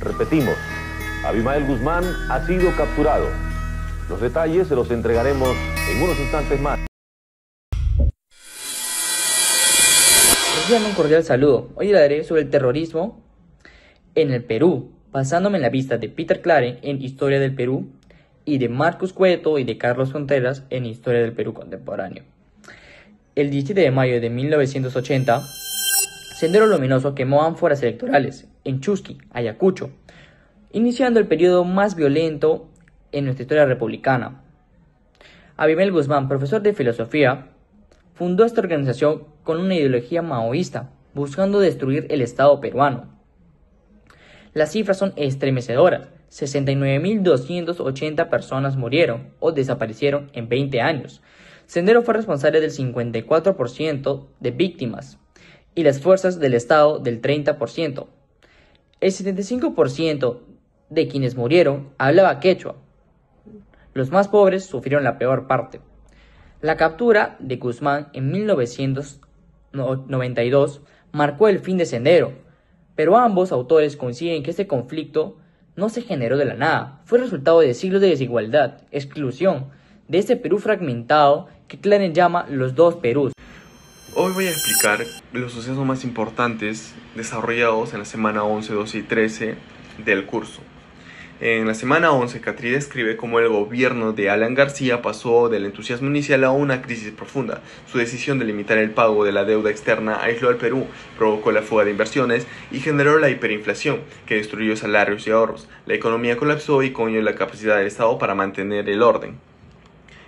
Repetimos, Abimael Guzmán ha sido capturado. Los detalles se los entregaremos en unos instantes más. Reciban un cordial saludo. Hoy hablaré sobre el terrorismo en el Perú, basándome en la vista de Peter Clare en Historia del Perú y de Marcus Cueto y de Carlos Contreras en Historia del Perú Contemporáneo. El 17 de mayo de 1980, Sendero Luminoso quemó ánforas electorales en Chusqui, Ayacucho, iniciando el periodo más violento en nuestra historia republicana. Abimael Guzmán, profesor de filosofía, fundó esta organización con una ideología maoísta, buscando destruir el Estado peruano. Las cifras son estremecedoras. 69.280 personas murieron o desaparecieron en 20 años. Sendero fue responsable del 54% de víctimas y las fuerzas del Estado del 30%. El 75% de quienes murieron hablaba quechua. Los más pobres sufrieron la peor parte. La captura de Guzmán en 1992 marcó el fin de Sendero, pero ambos autores coinciden que este conflicto no se generó de la nada, fue resultado de siglos de desigualdad, exclusión, de este Perú fragmentado que Claren llama los dos Perús. Hoy voy a explicar los sucesos más importantes desarrollados en la semana 11, 12 y 13 del curso. En la semana 11, Catri describe cómo el gobierno de Alan García pasó del entusiasmo inicial a una crisis profunda. Su decisión de limitar el pago de la deuda externa aisló al Perú, provocó la fuga de inversiones y generó la hiperinflación, que destruyó salarios y ahorros. La economía colapsó y con ello la capacidad del Estado para mantener el orden.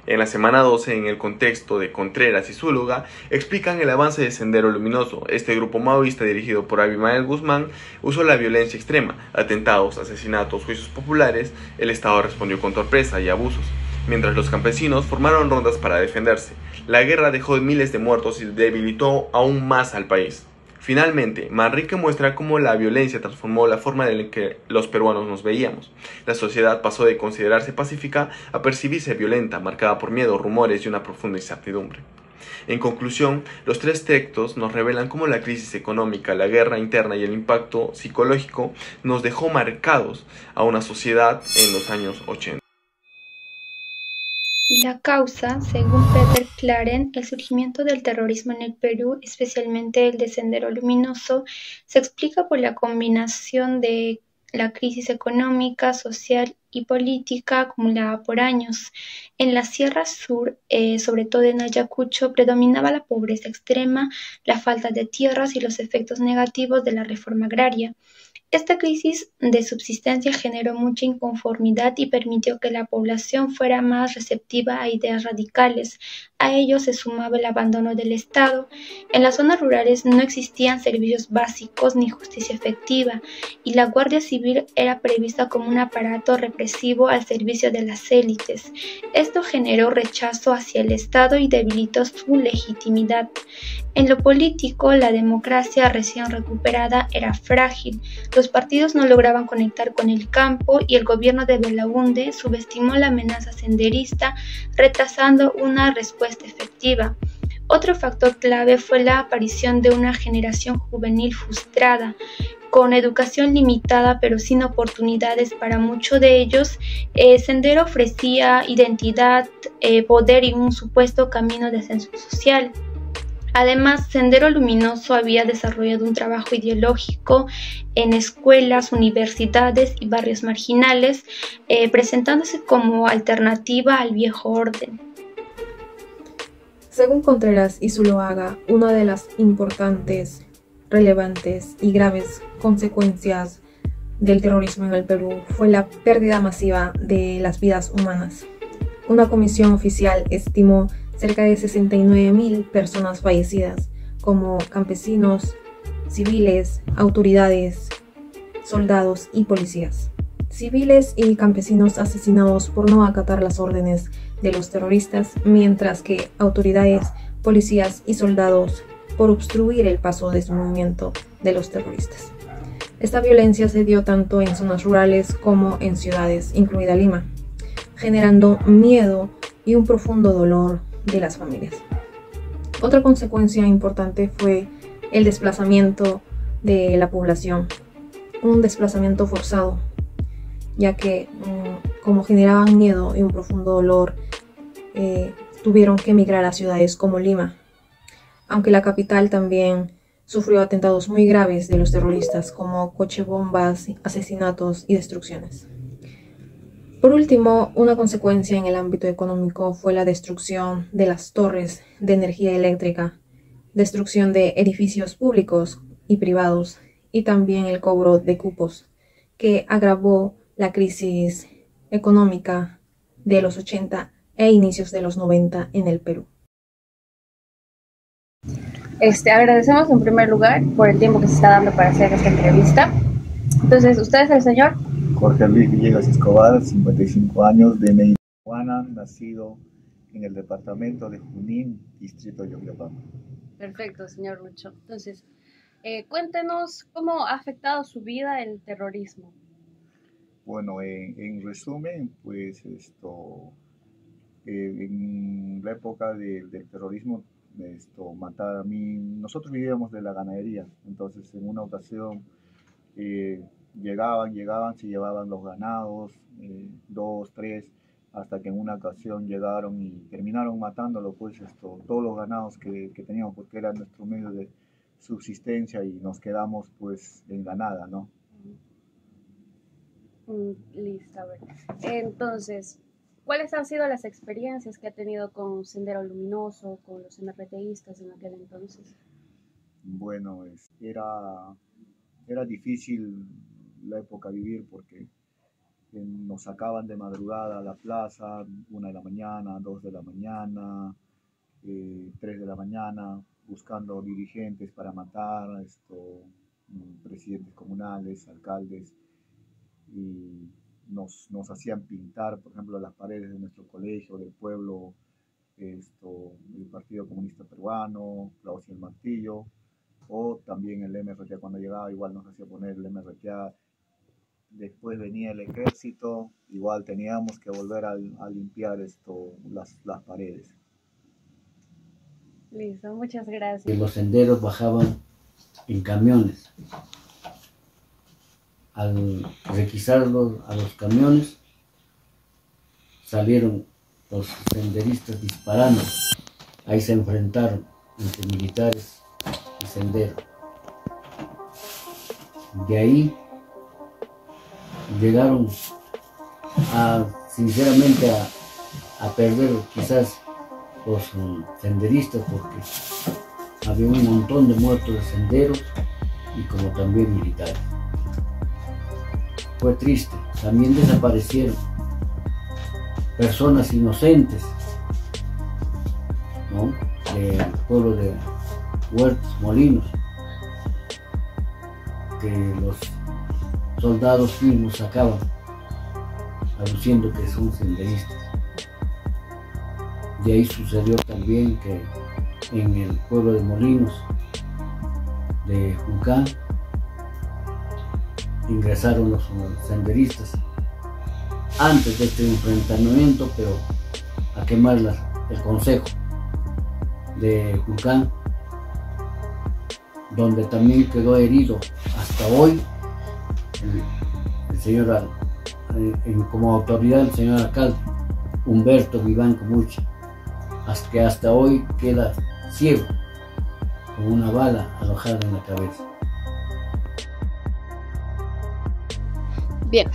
En la semana 12, en el contexto de Contreras y Zúñiga, explican el avance de Sendero Luminoso. Este grupo maoísta dirigido por Abimael Guzmán usó la violencia extrema, atentados, asesinatos, juicios populares. El Estado respondió con torpeza y abusos, mientras los campesinos formaron rondas para defenderse. La guerra dejó miles de muertos y debilitó aún más al país. Finalmente, Manrique muestra cómo la violencia transformó la forma en la que los peruanos nos veíamos. La sociedad pasó de considerarse pacífica a percibirse violenta, marcada por miedo, rumores y una profunda incertidumbre. En conclusión, los tres textos nos revelan cómo la crisis económica, la guerra interna y el impacto psicológico nos dejó marcados a una sociedad en los años 80. La causa, según Peter Claren, el surgimiento del terrorismo en el Perú, especialmente el de Sendero Luminoso, se explica por la combinación de la crisis económica, social y política acumulada por años. En la Sierra Sur, sobre todo en Ayacucho, predominaba la pobreza extrema, la falta de tierras y los efectos negativos de la reforma agraria. Esta crisis de subsistencia generó mucha inconformidad y permitió que la población fuera más receptiva a ideas radicales. A ello se sumaba el abandono del Estado. En las zonas rurales no existían servicios básicos ni justicia efectiva, y la Guardia Civil era prevista como un aparato represivo al servicio de las élites. Esto generó rechazo hacia el Estado y debilitó su legitimidad. En lo político, la democracia recién recuperada era frágil. Los partidos no lograban conectar con el campo y el gobierno de Belaúnde subestimó la amenaza senderista, retrasando una respuesta efectiva. Otro factor clave fue la aparición de una generación juvenil frustrada, con educación limitada pero sin oportunidades para muchos de ellos. Sendero ofrecía identidad, poder y un supuesto camino de ascenso social. Además, Sendero Luminoso había desarrollado un trabajo ideológico en escuelas, universidades y barrios marginales, presentándose como alternativa al viejo orden. Según Contreras y Zúñiga, una de las importantes, relevantes y graves consecuencias del terrorismo en el Perú fue la pérdida masiva de las vidas humanas. Una comisión oficial estimó cerca de 69.000 personas fallecidas, como campesinos, civiles, autoridades, soldados y policías. Civiles y campesinos asesinados por no acatar las órdenes de los terroristas, mientras que autoridades, policías y soldados por obstruir el paso de su movimiento de los terroristas. Esta violencia se dio tanto en zonas rurales como en ciudades, incluida Lima, generando miedo y un profundo dolor de las familias. Otra consecuencia importante fue el desplazamiento de la población. un desplazamiento forzado, ya que como generaban miedo y un profundo dolor, tuvieron que emigrar a ciudades como Lima, aunque la capital también sufrió atentados muy graves de los terroristas, como cochebombas, asesinatos y destrucciones. Por último, una consecuencia en el ámbito económico fue la destrucción de las torres de energía eléctrica, destrucción de edificios públicos y privados, y también el cobro de cupos, que agravó la crisis económica de los 80 e inicios de los 90 en el Perú. Agradecemos en primer lugar por el tiempo que se está dando para hacer esta entrevista. Entonces, ¿usted es el señor? Jorge Luis Villegas Escobar, 55 años, de Medellín, nacido en el departamento de Junín, distrito de Yoyopampa. Perfecto, señor Lucho. Entonces, cuéntenos cómo ha afectado su vida el terrorismo. Bueno, en resumen, pues en la época del terrorismo, nosotros vivíamos de la ganadería, entonces en una ocasión llegaban, se llevaban los ganados, 2, 3, hasta que en una ocasión llegaron y terminaron matándolo, pues todos los ganados que teníamos, porque era nuestro medio de subsistencia, y nos quedamos pues en la nada, ¿no? Listo, a ver. Entonces, ¿cuáles han sido las experiencias que ha tenido con Sendero Luminoso, con los MRTistas en aquel entonces? Bueno, era difícil la época vivir, porque nos sacaban de madrugada a la plaza, 1 de la mañana, 2 de la mañana, 3 de la mañana, buscando dirigentes para matar, presidentes comunales, alcaldes, y nos hacían pintar, por ejemplo, las paredes de nuestro colegio, del pueblo, el Partido Comunista Peruano, Claus y el Martillo, o también el MRTA. Cuando llegaba igual nos hacía poner el MRTA. Después venía el ejército, igual teníamos que volver a limpiar las paredes. Listo, muchas gracias. Los senderos bajaban en camiones. Al requisarlos a los camiones, salieron los senderistas disparando. Ahí se enfrentaron entre militares y senderos. De ahí llegaron sinceramente a perder quizás los senderistas, porque había un montón de muertos de senderos y como también militares. Fue triste. También desaparecieron personas inocentes, ¿no?, del pueblo de Huertos, Molinos, que los soldados mismos sacaban, aduciendo que son senderistas. De ahí sucedió también que en el pueblo de Molinos, de Juncán, ingresaron los senderistas antes de este enfrentamiento, pero a quemar el consejo de Juncán, donde también quedó herido hasta hoy el señor, como autoridad, el señor alcalde Humberto Vivanco Mucha, que hasta hoy queda ciego con una bala alojada en la cabeza. Bien,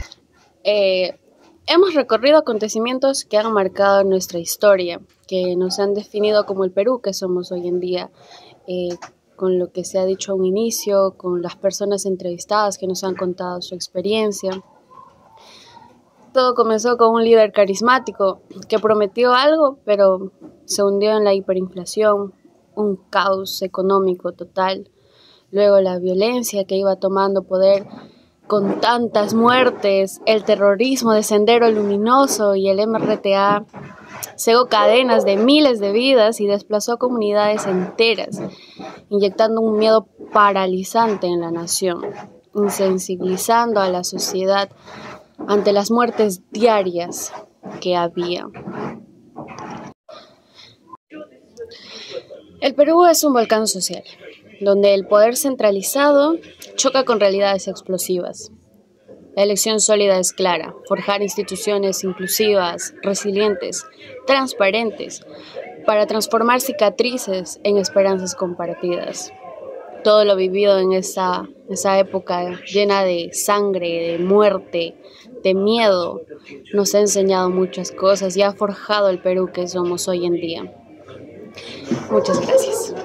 hemos recorrido acontecimientos que han marcado nuestra historia, que nos han definido como el Perú que somos hoy en día, con lo que se ha dicho a un inicio, con las personas entrevistadas que nos han contado su experiencia. Todo comenzó con un líder carismático que prometió algo, pero se hundió en la hiperinflación, un caos económico total. Luego la violencia que iba tomando poder con tantas muertes, el terrorismo de Sendero Luminoso y el MRTA cegó cadenas de miles de vidas y desplazó comunidades enteras, inyectando un miedo paralizante en la nación, insensibilizando a la sociedad ante las muertes diarias que había. El Perú es un volcán social, donde el poder centralizado choca con realidades explosivas. La elección sólida es clara: forjar instituciones inclusivas, resilientes, transparentes, para transformar cicatrices en esperanzas compartidas. Todo lo vivido en esa época llena de sangre, de muerte, de miedo, nos ha enseñado muchas cosas y ha forjado el Perú que somos hoy en día. Muchas gracias.